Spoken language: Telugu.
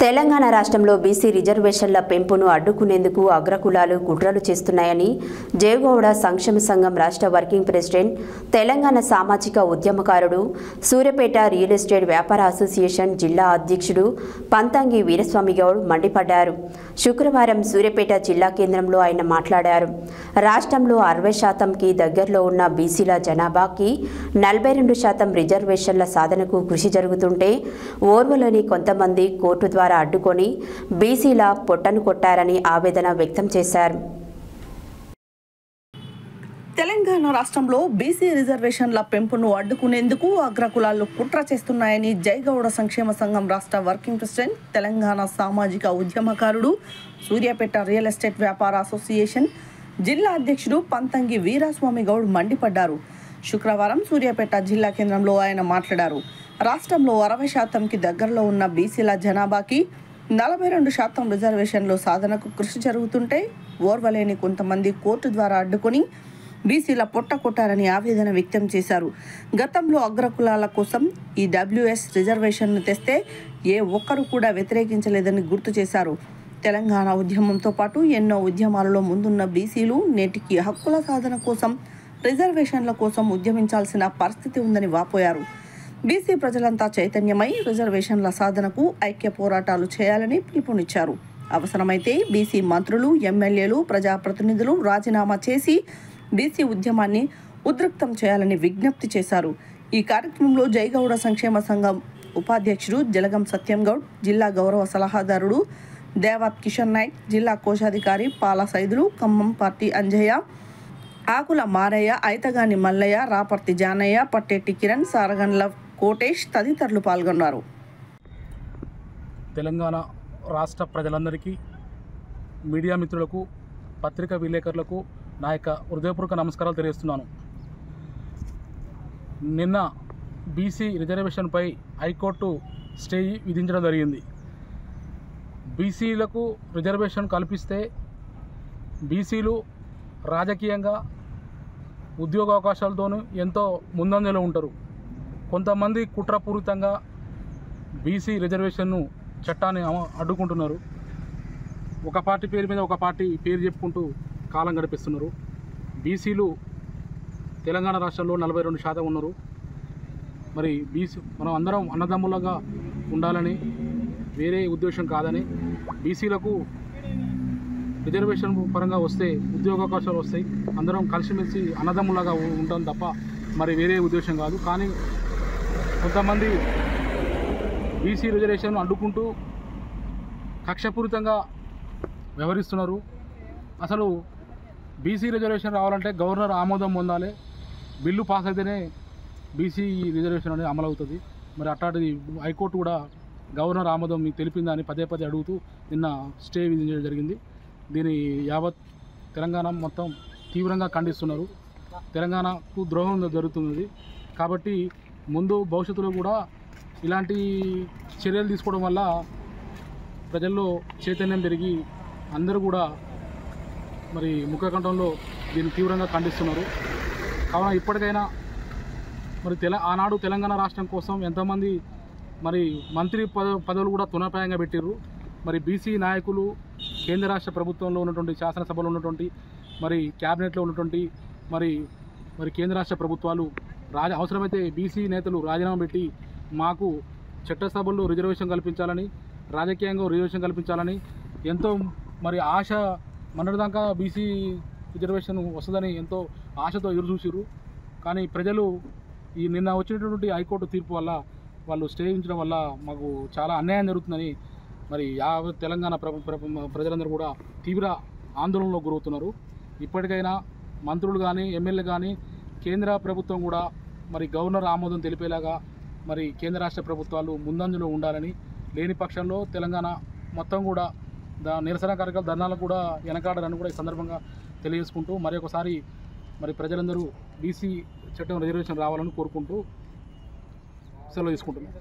తెలంగాణ రాష్ట్రంలో బీసీ రిజర్వేషన్ల పెంపును అడ్డుకునేందుకు అగ్రకులాలు కుట్రలు చేస్తున్నాయని జయగౌడ సంక్షేమ సంఘం రాష్ట్ర వర్కింగ్ ప్రెసిడెంట్, తెలంగాణ సామాజిక ఉద్యమకారుడు, సూర్యాపేట రియల్ ఎస్టేట్ వ్యాపార అసోసియేషన్ జిల్లా అధ్యక్షుడు పంతంగి వీరస్వామి గౌడ్ మండిపడ్డారు. శుక్రవారం సూర్యాపేట జిల్లా కేంద్రంలో ఆయన మాట్లాడారు. రాష్ట్రంలో 60%కి దగ్గరలో ఉన్న బీసీల జనాభాకి 42% రిజర్వేషన్ల సాధనకు కృషి జరుగుతుంటే ఓర్వలోని కొంతమంది కోర్టు ద్వారా అడ్డుకొని బీసీల పొట్టను కొట్టారని ఆవేదన వ్యక్తం చేశారు. తెలంగాణ రాష్ట్రంలో బీసీ రిజర్వేషన్ల పెంపును అడ్డుకునేందుకు అగ్రకులాలు కుట్ర చేస్తున్నాయని జయగౌడ సంక్షేమ సంఘం రాష్ట్ర వర్కింగ్ ప్రెసిడెంట్, తెలంగాణ సామాజిక ఉద్యమకారుడు, సూర్యాపేట రియల్ ఎస్టేట్ వ్యాపార అసోసియేషన్ జిల్లా అధ్యక్షుడు పంతంగి వీరస్వామి గౌడ్ మండిపడ్డారు. శుక్రవారం సూర్యాపేట జిల్లా కేంద్రంలో ఆయన మాట్లాడారు. రాష్ట్రంలో 60%కి దగ్గరలో ఉన్న బీసీల జనాభాకి 42% రిజర్వేషన్లు సాధనకు కృషి జరుగుతుంటే ఓర్వలేని కొంతమంది కోర్టు ద్వారా అడ్డుకొని బీసీల పొట్ట కొట్టారని ఆవేదన వ్యక్తం చేశారు. గతంలో అగ్రకులాల కోసం ఈ డబ్ల్యూఎస్ రిజర్వేషన్ను తెస్తే ఏ ఒక్కరు కూడా వ్యతిరేకించలేదని గుర్తు చేశారు. తెలంగాణ ఉద్యమంతో పాటు ఎన్నో ఉద్యమాలలో ముందున్న బీసీలు నేటికి హక్కుల సాధన కోసం, రిజర్వేషన్ల కోసం ఉద్యమించాల్సిన పరిస్థితి ఉందని వాపోయారు. బీసీ ప్రజలంతా చైతన్యమై రిజర్వేషన్ల సాధనకు ఐక్య పోరాటాలు చేయాలని పిలుపునిచ్చారు. అవసరమైతే బీసీ మంత్రులు, ఎమ్మెల్యేలు, ప్రజాప్రతినిధులు రాజీనామా చేసి బీసీ ఉద్యమాన్ని ఉధృతం చేయాలని విజ్ఞప్తి చేశారు. ఈ కార్యక్రమంలో జయగౌడ సంక్షేమ సంఘం ఉపాధ్యక్షుడు జలగం సత్యం గౌడ్, జిల్లా గౌరవ సలహాదారుడు దేవత్ కిషన్ నాయక్, జిల్లా కోశాధికారి పాల సైదులు, ఖమ్మం పార్టీ అంజయ్య, ఆకుల మారయ్య, ఐతగాని మల్లయ్య, రాపర్తి జానయ్య, పట్టేటి కిరణ్, సారగండ్ల కోటేష్ తదితరులు పాల్గొన్నారు. తెలంగాణ రాష్ట్ర ప్రజలందరికీ, మీడియా మిత్రులకు, పత్రికా విలేకరులకు నా యొక్క హృదయపూర్వక నమస్కారాలు తెలియజేస్తున్నాను. నిన్న బీసీ రిజర్వేషన్పై హైకోర్టు స్టే విధించడం జరిగింది. బీసీలకు రిజర్వేషన్ కల్పిస్తే బీసీలు రాజకీయంగా, ఉద్యోగ అవకాశాలతోనూ ఎంతో ముందంజలో ఉంటారు. కొంతమంది కుట్రపూరితంగా బీసీ రిజర్వేషన్ను చట్టాన్ని అడ్డుకుంటున్నారు. ఒక పార్టీ పేరు మీద ఒక పార్టీ పేరు చెప్పుకుంటూ కాలం గడిపిస్తున్నారు. బీసీలు తెలంగాణ రాష్ట్రంలో 42% ఉన్నారు. మరి మనం అందరం అన్నదమ్ములుగా ఉండాలని, వేరే ఉద్దేశం కాదని, బీసీలకు రిజర్వేషన్ పరంగా వస్తే ఉద్యోగావకాశాలు వస్తాయి, అందరం కలిసిమెలిసి అన్నదమ్ములాగా ఉంటాం తప్ప మరి వేరే ఉద్దేశం కాదు. కానీ కొంతమంది బీసీ రిజర్వేషన్ అడ్డుకుంటూ కక్షపూరితంగా వ్యవహరిస్తున్నారు. అసలు బీసీ రిజర్వేషన్ రావాలంటే గవర్నర్ ఆమోదం పొందాలి. బిల్లు పాస్ అయితేనే బీసీ రిజర్వేషన్ అనేది అమలవుతుంది. మరి అట్లాంటిది హైకోర్టు కూడా గవర్నర్ ఆమోదం మీకు తెలిపిందా అని పదే పదే అడుగుతూ నిన్న స్టే విధించడం జరిగింది. దీని యావత్ తెలంగాణ మొత్తం తీవ్రంగా ఖండిస్తున్నారు. తెలంగాణకు ద్రోహం జరుగుతున్నది. కాబట్టి ముందు భవిష్యత్తులో కూడా ఇలాంటి చర్యలు తీసుకోవడం వల్ల ప్రజల్లో చైతన్యం పెరిగి అందరూ కూడా మరి ముఖకంఠంలో దీన్ని తీవ్రంగా ఖండిస్తున్నారు. కావున ఇప్పటికైనా మరి ఆనాడు తెలంగాణ రాష్ట్రం కోసం ఎంతోమంది మరి మంత్రి పదవులు కూడా తునపాయంగా పెట్టారు. మరి బీసీ నాయకులు, కేంద్ర రాష్ట్ర ప్రభుత్వంలో ఉన్నటువంటి, శాసనసభలో ఉన్నటువంటి, మరి క్యాబినెట్లో ఉన్నటువంటి మరి కేంద్ర రాష్ట్ర ప్రభుత్వాలు అవసరమైతే బీసీ నేతలు రాజీనామా పెట్టి మాకు చట్టసభల్లో రిజర్వేషన్ కల్పించాలని, రాజకీయంగా రిజర్వేషన్ కల్పించాలని ఎంతో మరి ఆశ, మొన్నటిదాకా బీసీ రిజర్వేషన్ వస్తుందని ఎంతో ఆశతో ఎదురు చూసిరు. కానీ ప్రజలు ఈ నిన్న వచ్చినటువంటి హైకోర్టు తీర్పు వల్ల, వాళ్ళు స్టే ఉంచడం వల్ల మాకు చాలా అన్యాయం జరుగుతుందని మరి తెలంగాణ ప్రజలందరూ కూడా తీవ్ర ఆందోళనలో గురవుతున్నారు. ఇప్పటికైనా మంత్రులు కానీ, ఎమ్మెల్యే కానీ, కేంద్ర ప్రభుత్వం కూడా మరి గవర్నర్ ఆమోదం తెలిపేలాగా మరి కేంద్ర రాష్ట్ర ప్రభుత్వాలు ముందంజలో ఉండాలని, లేని పక్షంలో తెలంగాణ మొత్తం కూడా నిరసన కార్యక్రమాలు, ధర్నాలకు కూడా వెనకాడాలని కూడా ఈ సందర్భంగా తెలియజేసుకుంటూ మరొకసారి మరి ప్రజలందరూ బీసీ చట్టం రిజర్వేషన్ రావాలని కోరుకుంటూ సెలవు తీసుకుంటున్నాం.